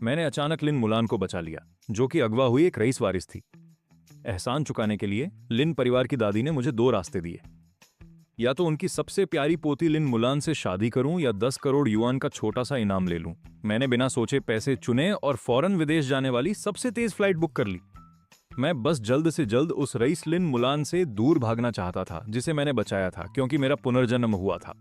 मैंने अचानक लिन मुलान को बचा लिया, जो कि अगवा हुई एक रईस वारिस थी। एहसान चुकाने के लिए लिन परिवार की दादी ने मुझे दो रास्ते दिए। या तो उनकी सबसे प्यारी पोती लिन मुलान से शादी करूं या 10 करोड़ युआन का छोटा सा इनाम ले लूं। मैंने बिना सोचे पैसे चुने और फौरन विदेश जाने वाली सबसे तेज फ्लाइट बुक कर ली। मैं बस जल्द से जल्द उस रईस लिन मुलान से दूर भागना चाहता था जिसे मैंने बचाया था, क्योंकि मेरा पुनर्जन्म हुआ था।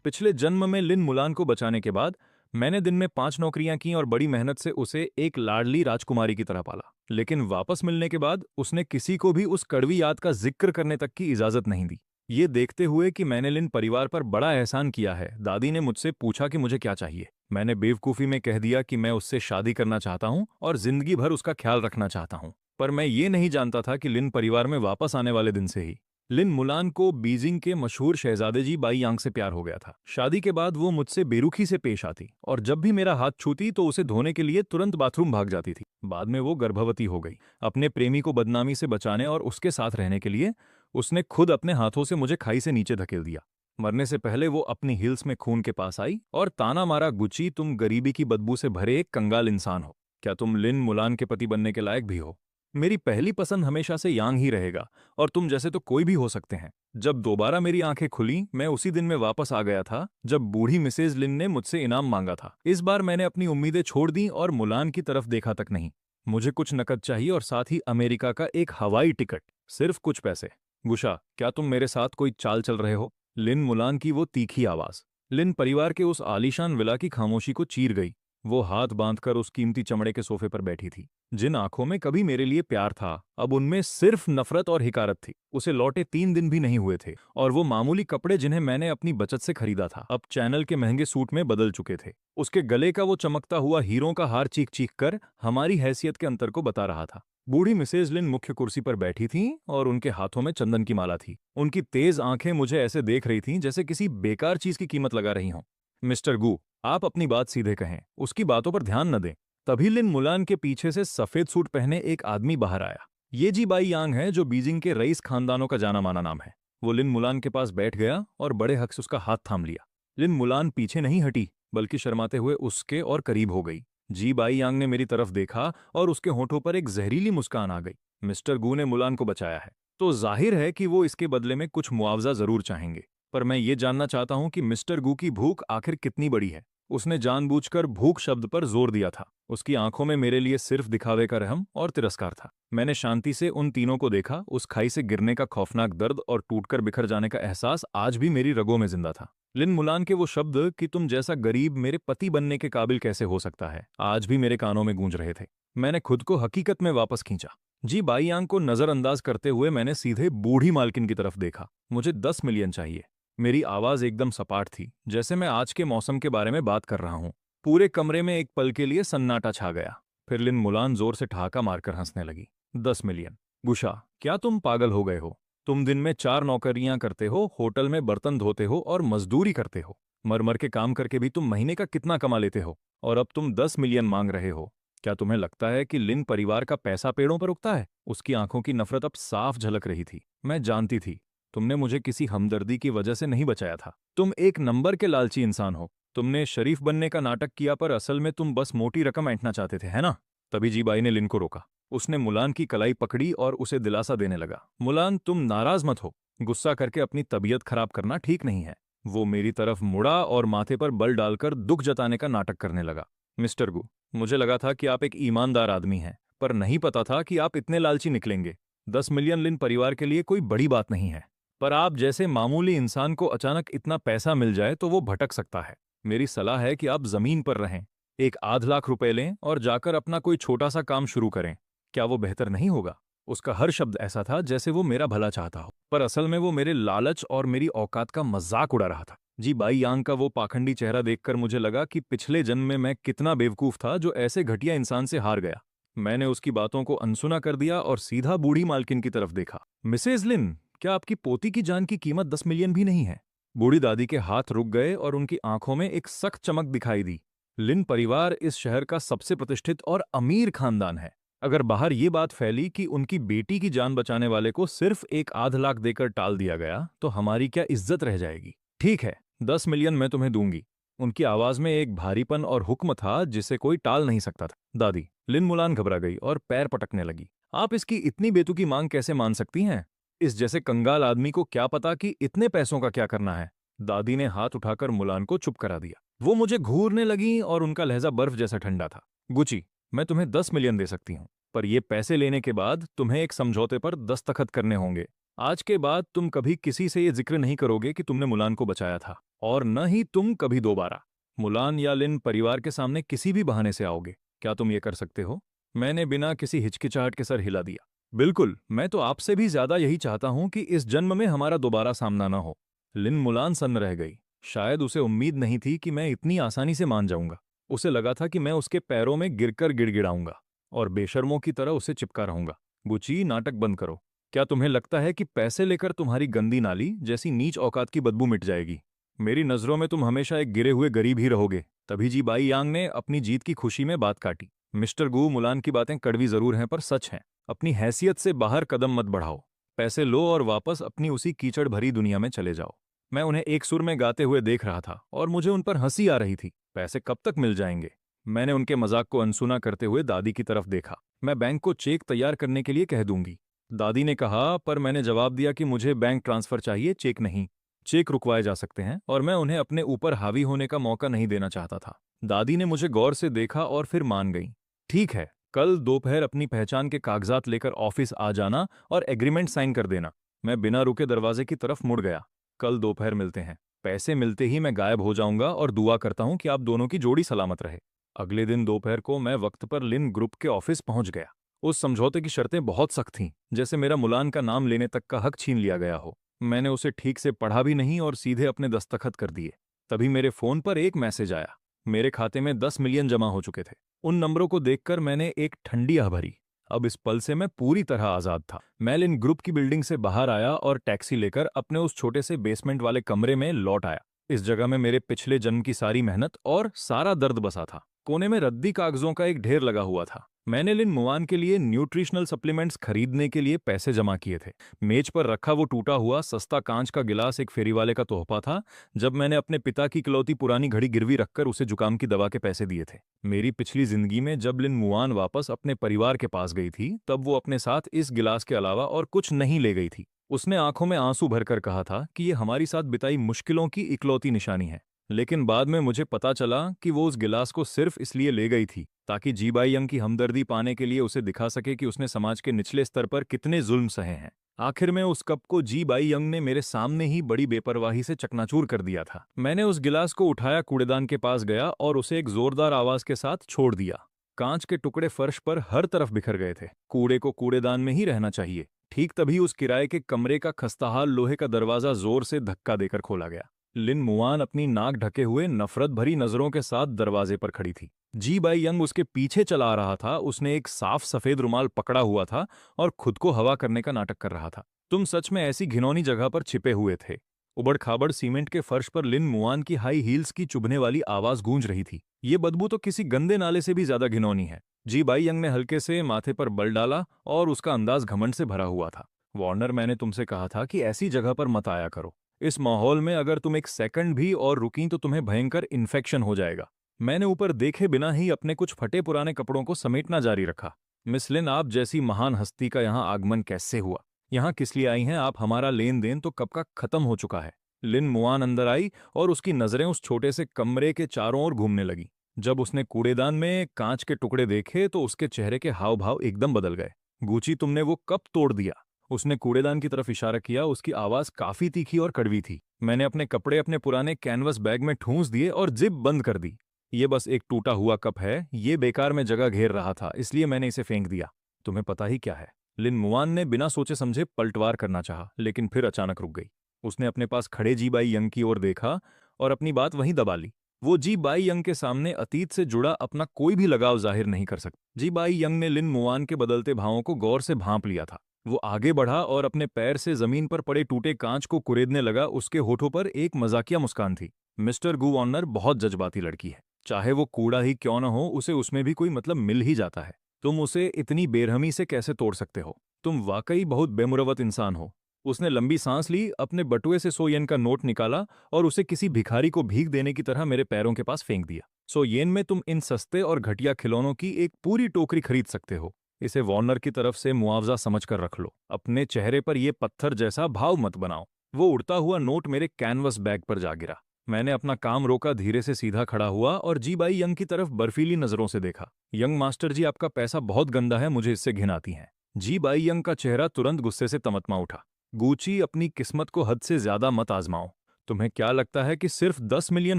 पिछले जन्म में लिन मुलान को बचाने के बाद मैंने दिन में 5 नौकरियां की और बड़ी मेहनत से उसे एक लाडली राजकुमारी की तरह पाला। लेकिन वापस मिलने के बाद उसने किसी को भी उस कड़वी याद का जिक्र करने तक की इजाजत नहीं दी। ये देखते हुए कि मैंने लिन परिवार पर बड़ा एहसान किया है, दादी ने मुझसे पूछा कि मुझे क्या चाहिए। मैंने बेवकूफी में कह दिया कि मैं उससे शादी करना चाहता हूं और जिंदगी भर उसका ख्याल रखना चाहता हूं। पर मैं ये नहीं जानता था कि लिन परिवार में वापस आने वाले दिन से ही लिन मुलान को बीजिंग के मशहूर शहजादे जी बाई यांग से प्यार हो गया था। शादी के बाद वो मुझसे बेरुखी से पेश आती और जब भी मेरा हाथ छूती तो उसे धोने के लिए तुरंत बाथरूम भाग जाती थी। बाद में वो गर्भवती हो गई। अपने प्रेमी को बदनामी से बचाने और उसके साथ रहने के लिए उसने खुद अपने हाथों से मुझे खाई से नीचे धकेल दिया। मरने से पहले वो अपनी हिल्स में खून के पास आई और ताना मारा, गुच्ची, तुम गरीबी की बदबू से भरे एक कंगाल इंसान हो। क्या तुम लिन मुलान के पति बनने के लायक भी हो? मेरी पहली पसंद हमेशा से यांग ही रहेगा और तुम जैसे तो कोई भी हो सकते हैं। जब दोबारा मेरी आंखें खुली, मैं उसी दिन में वापस आ गया था जब बूढ़ी मिसेज लिन ने मुझसे इनाम मांगा था। इस बार मैंने अपनी उम्मीदें छोड़ दी और मुलान की तरफ देखा तक नहीं। मुझे कुछ नकद चाहिए और साथ ही अमेरिका का एक हवाई टिकट। सिर्फ कुछ पैसे। गुशा, क्या तुम मेरे साथ कोई चाल चल रहे हो? लिन मुलान की वो तीखी आवाज लिन परिवार के उस आलीशान विला की खामोशी को चीर गई। वो हाथ बांधकर उस कीमती चमड़े के सोफे पर बैठी थी। जिन आंखों में कभी मेरे लिए प्यार था, अब उनमें सिर्फ नफरत और हिकारत थी। उसे लौटे 3 दिन भी नहीं हुए थे और वो मामूली कपड़े जिन्हें मैंने अपनी बचत से खरीदा था अब चैनल के महंगे सूट में बदल चुके थे। उसके गले का वो चमकता हुआ हीरों का हार चीख चीख कर हमारी हैसियत के अंतर को बता रहा था। बूढ़ी मिसेज लिन मुख्य कुर्सी पर बैठी थीं और उनके हाथों में चंदन की माला थी। उनकी तेज आंखें मुझे ऐसे देख रही थीं जैसे किसी बेकार चीज की कीमत लगा रही हों। मिस्टर गू, आप अपनी बात सीधे कहें, उसकी बातों पर ध्यान न दें। तभी लिन मुलान के पीछे से सफेद सूट पहने एक आदमी बाहर आया। ये जी बाई यांग है, जो बीजिंग के रईस खानदानों का जाना माना नाम है। वो लिन मुलान के पास बैठ गया और बड़े हक से उसका हाथ थाम लिया। लिन मुलान पीछे नहीं हटी, बल्कि शर्माते हुए उसके और करीब हो गई। जी बाई यांग ने मेरी तरफ देखा और उसके होठों पर एक जहरीली मुस्कान आ गई। मिस्टर गू ने मुलान को बचाया है, तो जाहिर है कि वो इसके बदले में कुछ मुआवजा जरूर चाहेंगे। पर मैं ये जानना चाहता हूं कि मिस्टर गू की भूख आखिर कितनी बड़ी है। उसने जानबूझकर भूख शब्द पर जोर दिया था। उसकी आंखों में मेरे लिए सिर्फ दिखावे का रहम और तिरस्कार था। मैंने शांति से उन तीनों को देखा। उस खाई से गिरने का खौफनाक दर्द और टूटकर बिखर जाने का एहसास आज भी मेरी रगों में जिंदा था। लिन मुलान के वो शब्द कि तुम जैसा गरीब मेरे पति बनने के काबिल कैसे हो सकता है, आज भी मेरे कानों में गूंज रहे थे। मैंने खुद को हकीकत में वापस खींचा। जी बाई यांग को नजरअंदाज करते हुए मैंने सीधे बूढ़ी मालकिन की तरफ देखा। मुझे 10 मिलियन चाहिए। मेरी आवाज एकदम सपाट थी, जैसे मैं आज के मौसम के बारे में बात कर रहा हूं। पूरे कमरे में एक पल के लिए सन्नाटा छा गया। फिर लिन मुलान जोर से ठहाका मारकर हंसने लगी। 10 मिलियन? गुशा, क्या तुम पागल हो गए हो? तुम दिन में 4 नौकरियां करते हो, होटल में बर्तन धोते हो और मजदूरी करते हो। मर मर के काम करके भी तुम महीने का कितना कमा लेते हो? और अब तुम 10 मिलियन मांग रहे हो। क्या तुम्हें लगता है कि लिन परिवार का पैसा पेड़ों पर उगता है? उसकी आंखों की नफरत अब साफ झलक रही थी। मैं जानती थी तुमने मुझे किसी हमदर्दी की वजह से नहीं बचाया था। तुम एक नंबर के लालची इंसान हो। तुमने शरीफ बनने का नाटक किया, पर असल में तुम बस मोटी रकम ऐंठना चाहते थे, है ना? तभी जीबाई ने लिन को रोका। उसने मुलान की कलाई पकड़ी और उसे दिलासा देने लगा। मुलान, तुम नाराज मत हो। गुस्सा करके अपनी तबीयत खराब करना ठीक नहीं है। वो मेरी तरफ मुड़ा और माथे पर बल डालकर दुख जताने का नाटक करने लगा। मिस्टर गू, मुझे लगा था कि आप एक ईमानदार आदमी हैं, पर नहीं पता था कि आप इतने लालची निकलेंगे। 10 मिलियन लिन परिवार के लिए कोई बड़ी बात नहीं है, पर आप जैसे मामूली इंसान को अचानक इतना पैसा मिल जाए तो वो भटक सकता है। मेरी सलाह है कि आप जमीन पर रहें, एक आध लाख रुपए लें और जाकर अपना कोई छोटा सा काम शुरू करें। क्या वो बेहतर नहीं होगा? उसका हर शब्द ऐसा था जैसे वो मेरा भला चाहता हो, पर असल में वो मेरे लालच और मेरी औकात का मजाक उड़ा रहा था। जी बाई यांग का वो पाखंडी चेहरा देखकर मुझे लगा कि पिछले जन्म में मैं कितना बेवकूफ था जो ऐसे घटिया इंसान से हार गया। मैंने उसकी बातों को अनसुना कर दिया और सीधा बूढ़ी मालकिन की तरफ देखा। मिसेज लिन, क्या आपकी पोती की जान की कीमत 10 मिलियन भी नहीं है? बूढ़ी दादी के हाथ रुक गए और उनकी आंखों में एक सख्त चमक दिखाई दी। लिन परिवार इस शहर का सबसे प्रतिष्ठित और अमीर खानदान है। अगर बाहर ये बात फैली कि उनकी बेटी की जान बचाने वाले को सिर्फ एक आध लाख देकर टाल दिया गया, तो हमारी क्या इज्जत रह जाएगी? ठीक है, 10 मिलियन मैं तुम्हें दूंगी, उनकी आवाज में एक भारीपन और हुक्म था जिसे कोई टाल नहीं सकता था। दादी, लिन मुलान घबरा गई और पैर पटकने लगी। आप इसकी इतनी बेतुकी मांग कैसे मान सकती हैं? इस जैसे कंगाल आदमी को क्या पता कि इतने पैसों का क्या करना है। दादी ने हाथ उठाकर मुलान को चुप करा दिया। वो मुझे घूरने लगी और उनका लहजा बर्फ जैसा ठंडा था। गुची, मैं तुम्हें 10 मिलियन दे सकती हूँ, पर ये पैसे लेने के बाद तुम्हें एक समझौते पर दस्तखत करने होंगे। आज के बाद तुम कभी किसी से ये जिक्र नहीं करोगे कि तुमने मुलान को बचाया था, और न ही तुम कभी दोबारा मुलान या लिन परिवार के सामने किसी भी बहाने से आओगे। क्या तुम ये कर सकते हो? मैंने बिना किसी हिचकिचाहट के सर हिला दिया। बिल्कुल, मैं तो आपसे भी ज्यादा यही चाहता हूं कि इस जन्म में हमारा दोबारा सामना न हो। लिन मुलान सन्न रह गई। शायद उसे उम्मीद नहीं थी कि मैं इतनी आसानी से मान जाऊंगा। उसे लगा था कि मैं उसके पैरों में गिरकर गिड़गिड़ाऊंगा और बेशर्मों की तरह उसे चिपका रहूंगा। बुची, नाटक बंद करो। क्या तुम्हें लगता है कि पैसे लेकर तुम्हारी गंदी नाली जैसी नीच औकात की बदबू मिट जाएगी? मेरी नजरों में तुम हमेशा एक गिरे हुए गरीब ही रहोगे। तभी जी बाई यांग ने अपनी जीत की खुशी में बात काटी। मिस्टर गू, मुलान की बातें कड़वी जरूर हैं पर सच हैं। अपनी हैसियत से बाहर कदम मत बढ़ाओ। पैसे लो और वापस अपनी उसी कीचड़ भरी दुनिया में चले जाओ। मैं उन्हें एक सुर में गाते हुए देख रहा था और मुझे उन पर हंसी आ रही थी। पैसे कब तक मिल जाएंगे? मैंने उनके मजाक को अनसुना करते हुए दादी की तरफ देखा। मैं बैंक को चेक तैयार करने के लिए कह दूंगी। दादी ने कहा, पर मैंने जवाब दिया कि मुझे बैंक ट्रांसफर चाहिए, चेक नहीं। चेक रुकवाए जा सकते हैं और मैं उन्हें अपने ऊपर हावी होने का मौका नहीं देना चाहता था। दादी ने मुझे गौर से देखा और फिर मान गई। ठीक है, कल दोपहर अपनी पहचान के कागजात लेकर ऑफिस आ जाना और एग्रीमेंट साइन कर देना। मैं बिना रुके दरवाजे की तरफ मुड़ गया। कल दोपहर मिलते हैं। पैसे मिलते ही मैं गायब हो जाऊंगा और दुआ करता हूं कि आप दोनों की जोड़ी सलामत रहे। अगले दिन दोपहर को मैं वक्त पर लिन ग्रुप के ऑफिस पहुंच गया। उस समझौते की शर्तें बहुत सख्त थीं, जैसे मेरा मुलान का नाम लेने तक का हक छीन लिया गया हो। मैंने उसे ठीक से पढ़ा भी नहीं और सीधे अपने दस्तखत कर दिए। तभी मेरे फोन पर एक मैसेज आया। मेरे खाते में 10 मिलियन जमा हो चुके थे। उन नंबरों को देखकर मैंने एक ठंडी आह भरी। अब इस पल से मैं पूरी तरह आजाद था। मैं लिन ग्रुप की बिल्डिंग से बाहर आया और टैक्सी लेकर अपने उस छोटे से बेसमेंट वाले कमरे में लौट आया। इस जगह में मेरे पिछले जन्म की सारी मेहनत और सारा दर्द बसा था। कोने में रद्दी कागजों का एक ढेर लगा हुआ था। मैंने लिन मुआन के लिए न्यूट्रिशनल सप्लीमेंट्स खरीदने के लिए पैसे जमा किए थे। मेज पर रखा वो टूटा हुआ सस्ता कांच का गिलास एक फेरी वाले का तोहफा था, जब मैंने अपने पिता की इकलौती पुरानी घड़ी गिरवी रखकर उसे जुकाम की दवा के पैसे दिए थे। मेरी पिछली जिंदगी में जब लिन मुआन वापस अपने परिवार के पास गई थी, तब वो अपने साथ इस गिलास के अलावा और कुछ नहीं ले गई थी। उसने आंखों में आंसू भरकर कहा था कि ये हमारी साथ बिताई मुश्किलों की इकलौती निशानी है। लेकिन बाद में मुझे पता चला कि वो उस गिलास को सिर्फ इसलिए ले गई थी ताकि जीबाई यंग की हमदर्दी पाने के लिए उसे दिखा सके कि उसने समाज के निचले स्तर पर कितने जुल्म सहे हैं। आखिर में उस कप को जीबाई यंग ने मेरे सामने ही बड़ी बेपरवाही से चकनाचूर कर दिया था। मैंने उस गिलास को उठाया, कूड़ेदान के पास गया और उसे एक जोरदार आवाज के साथ छोड़ दिया। कांच के टुकड़े फर्श पर हर तरफ बिखर गए थे। कूड़े को कूड़ेदान में ही रहना चाहिए। ठीक तभी उस किराए के कमरे का खस्ताहाल लोहे का दरवाजा जोर से धक्का देकर खोला गया। लिन मुआन अपनी नाक ढके हुए नफरत भरी नजरों के साथ दरवाजे पर खड़ी थी। जी बाई यंग उसके पीछे चला आ रहा था। उसने एक साफ सफेद रुमाल पकड़ा हुआ था और खुद को हवा करने का नाटक कर रहा था। तुम सच में ऐसी घिनौनी जगह पर छिपे हुए थे। उबड़ खाबड़ सीमेंट के फर्श पर लिन मुआन की हाई हील्स की चुभने वाली आवाज गूंज रही थी। ये बदबू तो किसी गंदे नाले से भी ज्यादा घिनौनी है। जी बाई यंग ने हल्के से माथे पर बल डाला और उसका अंदाज घमंड से भरा हुआ था। वार्नर, मैंने तुमसे कहा था कि ऐसी जगह पर मत आया करो। इस माहौल में अगर तुम एक सेकंड भी और रुकी तो तुम्हें भयंकर इन्फेक्शन हो जाएगा। मैंने ऊपर देखे बिना ही अपने कुछ फटे पुराने कपड़ों को समेटना जारी रखा। मिस लिन, आप जैसी महान हस्ती का यहाँ आगमन कैसे हुआ? यहाँ किस लिए आई हैं आप? हमारा लेन देन तो कब का खत्म हो चुका है। लिन मुआन अंदर आई और उसकी नजरें उस छोटे से कमरे के चारों ओर घूमने लगी। जब उसने कूड़ेदान में कांच के टुकड़े देखे तो उसके चेहरे के हाव भाव एकदम बदल गए। गुची, तुमने वो कब तोड़ दिया? उसने कूड़ेदान की तरफ इशारा किया। उसकी आवाज काफी तीखी और कड़वी थी। मैंने अपने कपड़े अपने पुराने कैनवस बैग में ठूंस दिए और जिप बंद कर दी। ये बस एक टूटा हुआ कप है। ये बेकार में जगह घेर रहा था, इसलिए मैंने इसे फेंक दिया। तुम्हें पता ही क्या है? लिन मुआन ने बिना सोचे समझे पलटवार करना चाहा, लेकिन फिर अचानक रुक गई। उसने अपने पास खड़े जी बाई यंग की ओर देखा और अपनी बात वहीं दबा ली। वो जी बाई यंग के सामने अतीत से जुड़ा अपना कोई भी लगाव जाहिर नहीं कर सकती। जी बाई यंग ने लिन मुआन के बदलते भावों को गौर से भांप लिया था। वो आगे बढ़ा और अपने पैर से जमीन पर पड़े टूटे कांच को कुरेदने लगा। उसके होठों पर एक मजाकिया मुस्कान थी। मिस्टर गू वार्नर बहुत जज्बाती लड़की है। चाहे वो कूड़ा ही क्यों न हो, उसे उसमें भी कोई मतलब मिल ही जाता है। तुम उसे इतनी बेरहमी से कैसे तोड़ सकते हो? तुम वाकई बहुत बेमुरवत इंसान हो। उसने लंबी सांस ली, अपने बटुए से 100 येन का नोट निकाला और उसे किसी भिखारी को भीख देने की तरह मेरे पैरों के पास फेंक दिया। 100 येन में तुम इन सस्ते और घटिया खिलौनों की एक पूरी टोकरी खरीद सकते हो। इसे वार्नर की तरफ से मुआवजा समझकर रख लो। अपने चेहरे पर यह पत्थर जैसा भाव मत बनाओ। वो उड़ता हुआ नोट मेरे कैनवस बैग पर जा गिरा। मैंने अपना काम रोका, धीरे से सीधा खड़ा हुआ और जी बाई यंग की तरफ बर्फीली नजरों से देखा। यंग मास्टर जी, आपका पैसा बहुत गंदा है, मुझे इससे घिन आती है। जी बाई यंग का चेहरा तुरंत गुस्से से तमतमा उठा। गूची, अपनी किस्मत को हद से ज्यादा मत आजमाओ। तुम्हें क्या लगता है कि सिर्फ 10 मिलियन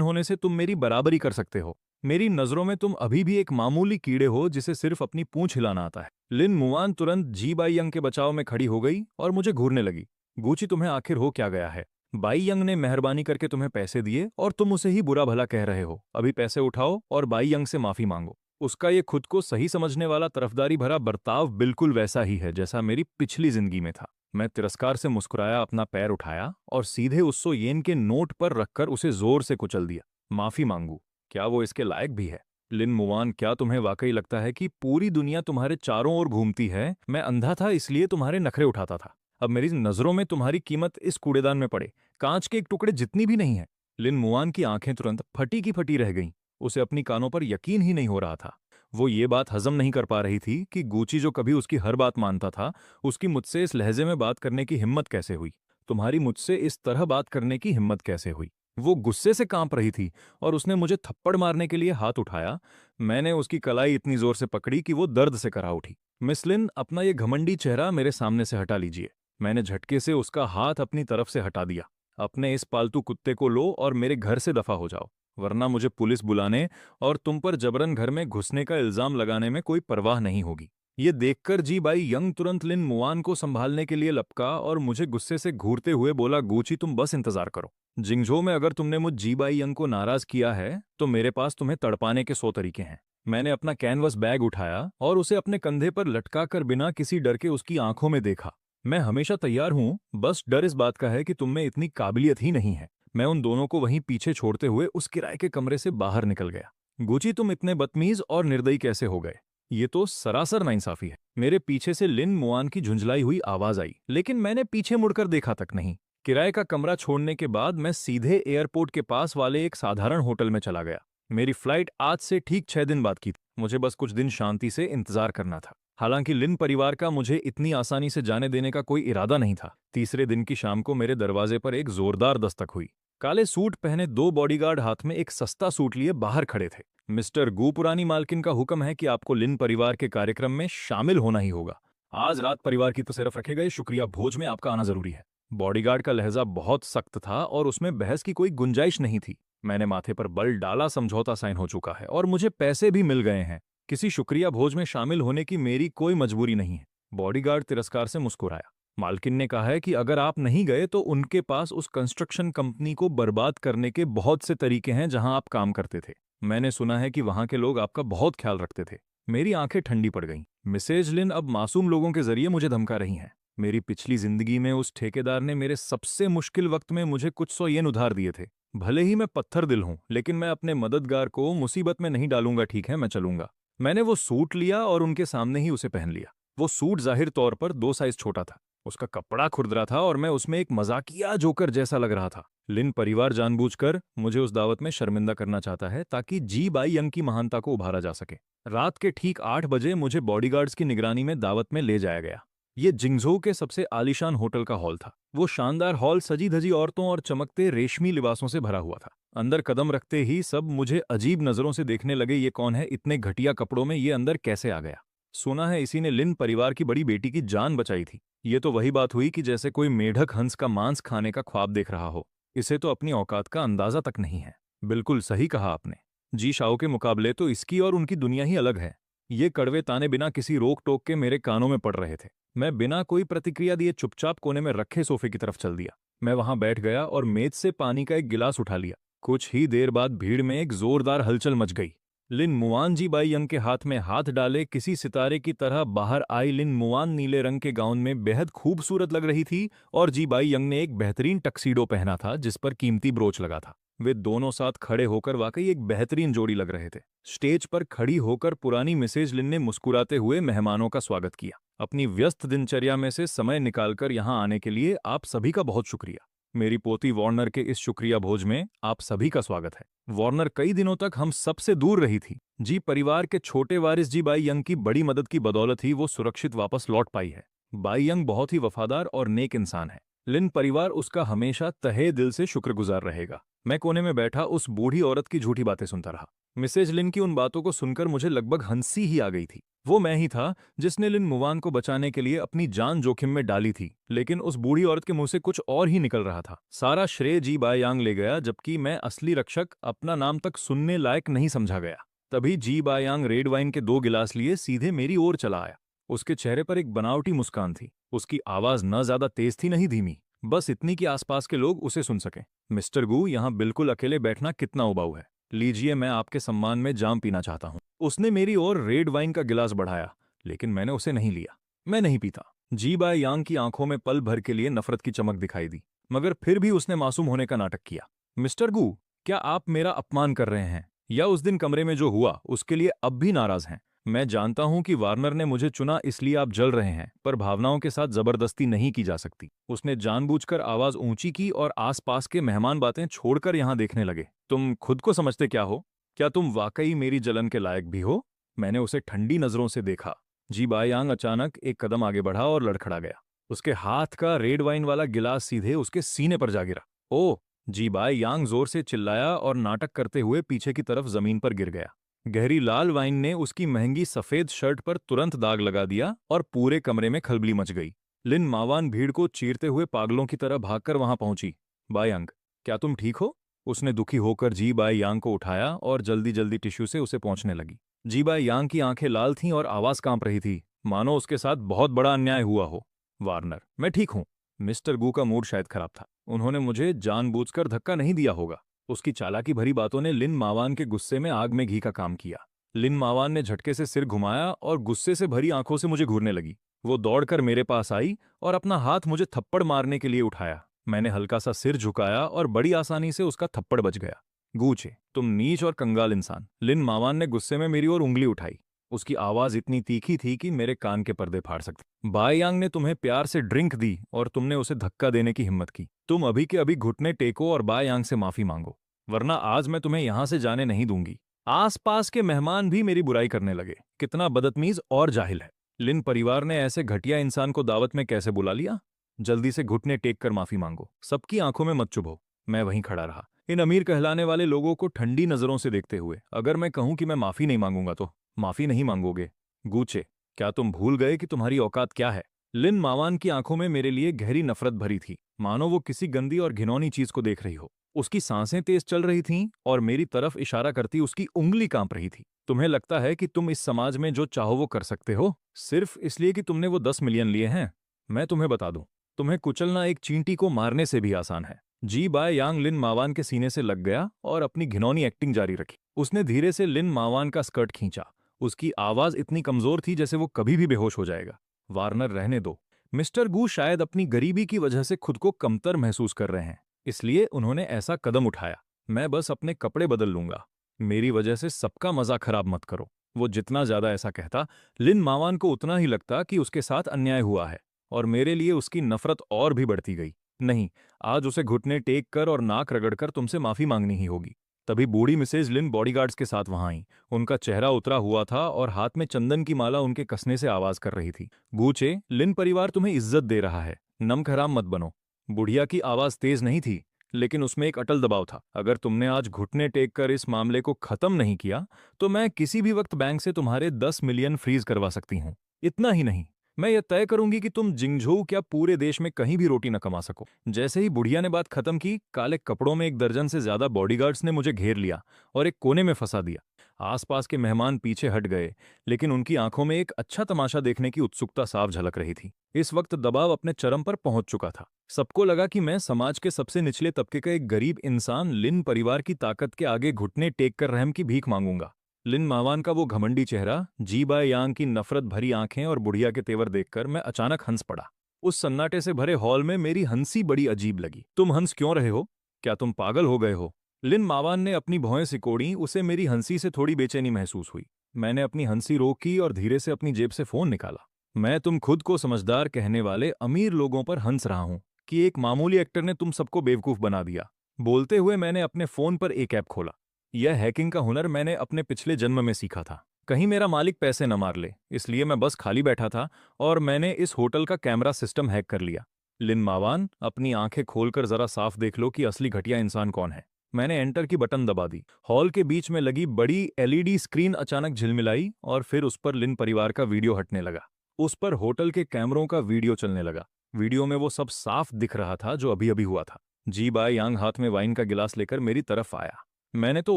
होने से तुम मेरी बराबरी कर सकते हो? मेरी नजरों में तुम अभी भी एक मामूली कीड़े हो जिसे सिर्फ अपनी पूंछ हिलाना आता है। लिन मुआन तुरंत जी बाई यंग के बचाव में खड़ी हो गई और मुझे घूरने लगी। गूची, तुम्हें आखिर हो क्या गया है? बाई यंग ने मेहरबानी करके तुम्हें पैसे दिए और तुम उसे ही बुरा भला कह रहे हो। अभी पैसे उठाओ और बाई यंग से माफी मांगो। उसका ये खुद को सही समझने वाला तरफदारी भरा बर्ताव बिल्कुल वैसा ही है जैसा मेरी पिछली जिंदगी में था। मैं तिरस्कार से मुस्कुराया, अपना पैर उठाया और सीधे उस 100 येन के नोट पर रखकर उसे जोर से कुचल दिया। माफी मांगू? क्या वो इसके लायक भी है? लिन मुआन, क्या तुम्हें वाकई लगता है कि पूरी दुनिया तुम्हारे चारों ओर घूमती है? मैं अंधा था इसलिए तुम्हारे नखरे उठाता था। अब मेरी नजरों में तुम्हारी कीमत इस कूड़ेदान में पड़े कांच के एक टुकड़े जितनी भी नहीं है। लिन मुआन की आंखें तुरंत फटी की फटी रह गईं। उसे अपनी कानों पर यकीन ही नहीं हो रहा था। वो ये बात हजम नहीं कर पा रही थी कि गूची, जो कभी उसकी हर बात मानता था, उसकी मुझसे इस लहजे में बात करने की हिम्मत कैसे हुई? तुम्हारी मुझसे इस तरह बात करने की हिम्मत कैसे हुई? वो गुस्से से कांप रही थी और उसने मुझे थप्पड़ मारने के लिए हाथ उठाया। मैंने उसकी कलाई इतनी जोर से पकड़ी कि वो दर्द से करा उठी। मिस लिन, अपना ये घमंडी चेहरा मेरे सामने से हटा लीजिए। मैंने झटके से उसका हाथ अपनी तरफ से हटा दिया। अपने इस पालतू कुत्ते को लो और मेरे घर से दफा हो जाओ, वरना मुझे पुलिस बुलाने और तुम पर जबरन घर में घुसने का इल्जाम लगाने में कोई परवाह नहीं होगी। ये देखकर जी बाई यंग तुरंत लिन मुआन को संभालने के लिए लपका और मुझे गुस्से से घूरते हुए बोला, गूची, तुम बस इंतजार करो। जिंगझो में अगर तुमने मुझ जी बाई यंग को नाराज किया है तो मेरे पास तुम्हें तड़पाने के 100 तरीके हैं। मैंने अपना कैनवस बैग उठाया और उसे अपने कंधे पर लटकाकर बिना किसी डर के उसकी आंखों में देखा। मैं हमेशा तैयार हूं, बस डर इस बात का है कि तुम में इतनी काबिलियत ही नहीं है। मैं उन दोनों को वहीं पीछे छोड़ते हुए उस किराए के कमरे से बाहर निकल गया। गुची, तुम इतने बदतमीज और निर्दयी कैसे हो गए? ये तो सरासर नाइंसाफी है। मेरे पीछे से लिन मुआन की झुंझलाई हुई आवाज आई, लेकिन मैंने पीछे मुड़कर देखा तक नहीं। किराए का कमरा छोड़ने के बाद मैं सीधे एयरपोर्ट के पास वाले एक साधारण होटल में चला गया। मेरी फ्लाइट आज से ठीक 6 दिन बाद की थी। मुझे बस कुछ दिन शांति से इंतजार करना था। हालांकि लिन परिवार का मुझे इतनी आसानी से जाने देने का कोई इरादा नहीं था। तीसरे दिन की शाम को मेरे दरवाजे पर एक जोरदार दस्तक हुई। काले सूट पहने 2 बॉडीगार्ड हाथ में एक सस्ता सूट लिए बाहर खड़े थे। मिस्टर गू, पुरानी मालकिन का हुक्म है कि आपको लिन परिवार के कार्यक्रम में शामिल होना ही होगा। आज रात परिवार की तरफ रखे गए शुक्रिया भोज में आपका आना जरूरी है। बॉडीगार्ड का लहजा बहुत सख्त था और उसमें बहस की कोई गुंजाइश नहीं थी। मैंने माथे पर बल डाला, समझौता साइन हो चुका है और मुझे पैसे भी मिल गए हैं। किसी शुक्रिया भोज में शामिल होने की मेरी कोई मजबूरी नहीं है। बॉडीगार्ड तिरस्कार से मुस्कुराया। मालकिन ने कहा है कि अगर आप नहीं गए तो उनके पास उस कंस्ट्रक्शन कंपनी को बर्बाद करने के बहुत से तरीके हैं जहां आप काम करते थे। मैंने सुना है कि वहां के लोग आपका बहुत ख्याल रखते थे। मेरी आंखें ठंडी पड़ गईं। मिसेज लिन अब मासूम लोगों के जरिए मुझे धमका रही हैं। मेरी पिछली जिंदगी में उस ठेकेदार ने मेरे सबसे मुश्किल वक्त में मुझे कुछ 100 येन उधार दिए थे। भले ही मैं पत्थर दिल हूं, लेकिन मैं अपने मददगार को मुसीबत में नहीं डालूंगा। ठीक है, मैं चलूंगा। मैंने वो सूट लिया और उनके सामने ही उसे पहन लिया। वो सूट जाहिर तौर पर 2 साइज छोटा था। उसका कपड़ा खुरदरा था और मैं उसमें एक मजाकिया जोकर जैसा लग रहा था। लिन परिवार जानबूझकर मुझे उस दावत में शर्मिंदा करना चाहता है ताकि जी बाई यंग की महानता को उभारा जा सके। रात के ठीक 8 बजे मुझे बॉडीगार्ड्स की निगरानी में दावत में ले जाया गया। ये जिंगझोउ के सबसे आलीशान होटल का हॉल था। वो शानदार हॉल सजी धजी औरतों और चमकते रेशमी लिबासों से भरा हुआ था। अंदर कदम रखते ही सब मुझे अजीब नजरों से देखने लगे। ये कौन है? इतने घटिया कपड़ों में ये अंदर कैसे आ गया? सुना है इसी ने लिन परिवार की बड़ी बेटी की जान बचाई थी। ये तो वही बात हुई कि जैसे कोई मेढक हंस का मांस खाने का ख्वाब देख रहा हो। इसे तो अपनी औकात का अंदाजा तक नहीं है। बिल्कुल सही कहा आपने। जी शाओ के मुकाबले तो इसकी और उनकी दुनिया ही अलग है। ये कड़वे ताने बिना किसी रोक टोक के मेरे कानों में पड़ रहे थे। मैं बिना कोई प्रतिक्रिया दिए चुपचाप कोने में रखे सोफे की तरफ चल दिया। मैं वहां बैठ गया और मेज से पानी का एक गिलास उठा लिया। कुछ ही देर बाद भीड़ में एक जोरदार हलचल मच गई। लिन मुआन जी बाई यंग के हाथ में हाथ डाले किसी सितारे की तरह बाहर आई लिन मुआन नीले रंग के गाउन में बेहद खूबसूरत लग रही थी और जी बाई यंग ने एक बेहतरीन टक्सीडो पहना था जिस पर कीमती ब्रोच लगा था। वे दोनों साथ खड़े होकर वाकई एक बेहतरीन जोड़ी लग रहे थे। स्टेज पर खड़ी होकर पुरानी मिसेज लिन ने मुस्कुराते हुए मेहमानों का स्वागत किया। अपनी व्यस्त दिनचर्या में से समय निकालकर यहाँ आने के लिए आप सभी का बहुत शुक्रिया। मेरी पोती वॉर्नर के इस शुक्रिया भोज में आप सभी का स्वागत है। वॉर्नर कई दिनों तक हम सबसे दूर रही थी। जी परिवार के छोटे वारिस जी बाई यंग की बड़ी मदद की बदौलत ही वो सुरक्षित वापस लौट पाई है। बाई यंग बहुत ही वफादार और नेक इंसान है। लिन परिवार उसका हमेशा तहे दिल से शुक्रगुजार रहेगा। मैं कोने में बैठा उस बूढ़ी औरत की झूठी बातें सुनता रहा। मिसेज लिन की उन बातों को सुनकर मुझे लगभग हंसी ही आ गई थी। वो मैं ही था जिसने लिन मुवान को बचाने के लिए अपनी जान जोखिम में डाली थी, लेकिन उस बूढ़ी औरत के मुंह से कुछ और ही निकल रहा था। सारा श्रेय जी बाय यांग ले गया, जबकि मैं असली रक्षक अपना नाम तक सुनने लायक नहीं समझा गया। तभी जी बाय यांग रेड वाइन के 2 गिलास लिए सीधे मेरी ओर चला आया। उसके चेहरे पर एक बनावटी मुस्कान थी। उसकी आवाज न ज्यादा तेज थी, नहीं धीमी, बस इतनी कि आसपास के लोग उसे सुन सकें। मिस्टर गू, यहाँ बिल्कुल अकेले बैठना कितना उबाऊ है। लीजिए, मैं आपके सम्मान में जाम पीना चाहता हूँ। उसने मेरी ओर रेड वाइन का गिलास बढ़ाया, लेकिन मैंने उसे नहीं लिया। मैं नहीं पीता। जी बाय यांग की आंखों में पल भर के लिए नफरत की चमक दिखाई दी, मगर फिर भी उसने मासूम होने का नाटक किया। मिस्टर गू, क्या आप मेरा अपमान कर रहे हैं, या उस दिन कमरे में जो हुआ उसके लिए अब भी नाराज हैं? मैं जानता हूं कि वार्नर ने मुझे चुना इसलिए आप जल रहे हैं, पर भावनाओं के साथ जबरदस्ती नहीं की जा सकती। उसने जानबूझकर आवाज ऊंची की और आसपास के मेहमान बातें छोड़कर यहां देखने लगे। तुम खुद को समझते क्या हो? क्या तुम वाकई मेरी जलन के लायक भी हो? मैंने उसे ठंडी नजरों से देखा। जी बायांग अचानक एक कदम आगे बढ़ा और लड़खड़ा गया। उसके हाथ का रेड वाइन वाला गिलास सीधे उसके सीने पर जा गिरा। ओह! जी बायांग जोर से चिल्लाया और नाटक करते हुए पीछे की तरफ जमीन पर गिर गया। गहरी लाल वाइन ने उसकी महंगी सफेद शर्ट पर तुरंत दाग लगा दिया और पूरे कमरे में खलबली मच गई। लिन मावान भीड़ को चीरते हुए पागलों की तरह भागकर वहां पहुंची। बायांग, क्या तुम ठीक हो? उसने दुखी होकर जी बाय यांग को उठाया और जल्दी जल्दी टिश्यू से उसे पोंछने लगी। जी बाय यांग की आंखें लाल थीं और आवाज कांप रही थी, मानो उसके साथ बहुत बड़ा अन्याय हुआ हो। वार्नर, मैं ठीक हूं। मिस्टर गू का मूड शायद खराब था। उन्होंने मुझे जानबूझकर धक्का नहीं दिया होगा। उसकी चालाकी भरी बातों ने लिन मावान के गुस्से में आग में घी का काम किया। लिन मावान ने झटके से सिर घुमाया और गुस्से से भरी आंखों से मुझे घूरने लगी। वो दौड़कर मेरे पास आई और अपना हाथ मुझे थप्पड़ मारने के लिए उठाया। मैंने हल्का सा सिर झुकाया और बड़ी आसानी से उसका थप्पड़ बच गया। गूचे, तुम नीच और कंगाल इंसान। लिन मावान ने गुस्से में मेरी ओर उंगली उठाई। उसकी आवाज इतनी तीखी थी कि मेरे कान के पर्दे फाड़ सकते। बायांग ने तुम्हें प्यार से ड्रिंक दी और तुमने उसे धक्का देने की हिम्मत की। तुम अभी के अभी घुटने टेको और बायांग से माफी मांगो, वरना आज मैं तुम्हें यहां से जाने नहीं दूंगी। आसपास के मेहमान भी मेरी बुराई करने लगे। कितना बदतमीज और जाहिल है। लिन परिवार ने ऐसे घटिया इंसान को दावत में कैसे बुला लिया? जल्दी से घुटने टेक कर माफी मांगो। सबकी आंखों में मत चुभो। मैं वहीं खड़ा रहा, इन अमीर कहलाने वाले लोगों को ठंडी नजरों से देखते हुए। अगर मैं कहूं कि मैं माफी नहीं मांगूंगा तो माफी नहीं मांगोगे? गूचे, क्या तुम भूल गए कि तुम्हारी औकात क्या है? लिन मावान की आंखों में मेरे लिए गहरी नफरत भरी थी, मानो वो किसी गंदी और घिनौनी चीज को देख रही हो। उसकी सांसें तेज चल रही थीं और मेरी तरफ इशारा करती उसकी उंगली कांप रही थी। तुम्हें लगता है कि तुम इस समाज में जो चाहो वो कर सकते हो, सिर्फ इसलिए कि तुमने वो 10 मिलियन लिए हैं? मैं तुम्हें बता दूं, तुम्हें कुचलना एक चींटी को मारने से भी आसान है। जी बाय यांग लिन मावान के सीने से लग गया और अपनी घिनौनी एक्टिंग जारी रखी। उसने धीरे से लिन मावान का स्कर्ट खींचा। उसकी आवाज इतनी कमजोर थी जैसे वो कभी भी बेहोश हो जाएगा। वार्नर, रहने दो। मिस्टर गू शायद अपनी गरीबी की वजह से खुद को कमतर महसूस कर रहे हैं, इसलिए उन्होंने ऐसा कदम उठाया। मैं बस अपने कपड़े बदल लूंगा। मेरी वजह से सबका मजा खराब मत करो। वो जितना ज्यादा ऐसा कहता, लिन मावान को उतना ही लगता कि उसके साथ अन्याय हुआ है, और मेरे लिए उसकी नफरत और भी बढ़ती गई। नहीं, आज उसे घुटने टेक कर और नाक रगड़कर तुमसे माफी मांगनी ही होगी। तभी बूढ़ी मिसेज लिन बॉडीगार्ड्स के साथ वहां आई। उनका चेहरा उतरा हुआ था और हाथ में चंदन की माला उनके कसने से आवाज कर रही थी। गूचे, लिन परिवार तुम्हें इज्जत दे रहा है, नमक हराम मत बनो। बुढ़िया की आवाज तेज नहीं थी, लेकिन उसमें एक अटल दबाव था। अगर तुमने आज घुटने टेक कर इस मामले को खत्म नहीं किया, तो मैं किसी भी वक्त बैंक से तुम्हारे 10 मिलियन फ्रीज करवा सकती हूँ। इतना ही नहीं, मैं ये तय करूंगी कि तुम जिंगझोउ क्या पूरे देश में कहीं भी रोटी न कमा सको। जैसे ही बुढ़िया ने बात खत्म की, काले कपड़ों में 1 दर्जन से ज्यादा बॉडीगार्ड्स ने मुझे घेर लिया और एक कोने में फंसा दिया। आसपास के मेहमान पीछे हट गए, लेकिन उनकी आंखों में एक अच्छा तमाशा देखने की उत्सुकता साफ झलक रही थी। इस वक्त दबाव अपने चरम पर पहुंच चुका था। सबको लगा कि मैं समाज के सबसे निचले तबके का एक गरीब इंसान लिन परिवार की ताकत के आगे घुटने टेक कर रहम की भीख मांगूंगा। लिन मावान का वो घमंडी चेहरा, जी बाय यांग की नफरत भरी आंखें और बुढ़िया के तेवर देखकर मैं अचानक हंस पड़ा। उस सन्नाटे से भरे हॉल में मेरी हंसी बड़ी अजीब लगी। तुम हंस क्यों रहे हो? क्या तुम पागल हो गए हो? लिन मावान ने अपनी भौहें सिकोड़ी। उसे मेरी हंसी से थोड़ी बेचैनी महसूस हुई। मैंने अपनी हंसी रोकी और धीरे से अपनी जेब से फोन निकाला। मैं तुम खुद को समझदार कहने वाले अमीर लोगों पर हंस रहा हूं कि एक मामूली एक्टर ने तुम सबको बेवकूफ बना दिया। बोलते हुए मैंने अपने फोन पर एक ऐप खोला। यह हैकिंग का हुनर मैंने अपने पिछले जन्म में सीखा था। कहीं मेरा मालिक पैसे न मार ले, इसलिए मैं बस खाली बैठा था और मैंने इस होटल का कैमरा सिस्टम हैक कर लिया। लिन मावान, अपनी आंखें खोलकर जरा साफ देख लो कि असली घटिया इंसान कौन है। मैंने एंटर की बटन दबा दी। हॉल के बीच में लगी बड़ी एलईडी स्क्रीन अचानक झिलमिलाई और फिर उस पर लिन परिवार का वीडियो हटने लगा। उस पर होटल के कैमरों का वीडियो चलने लगा। वीडियो में वो सब साफ दिख रहा था जो अभी अभी हुआ था। जी बाय यांग हाथ में वाइन का गिलास लेकर मेरी तरफ आया। मैंने तो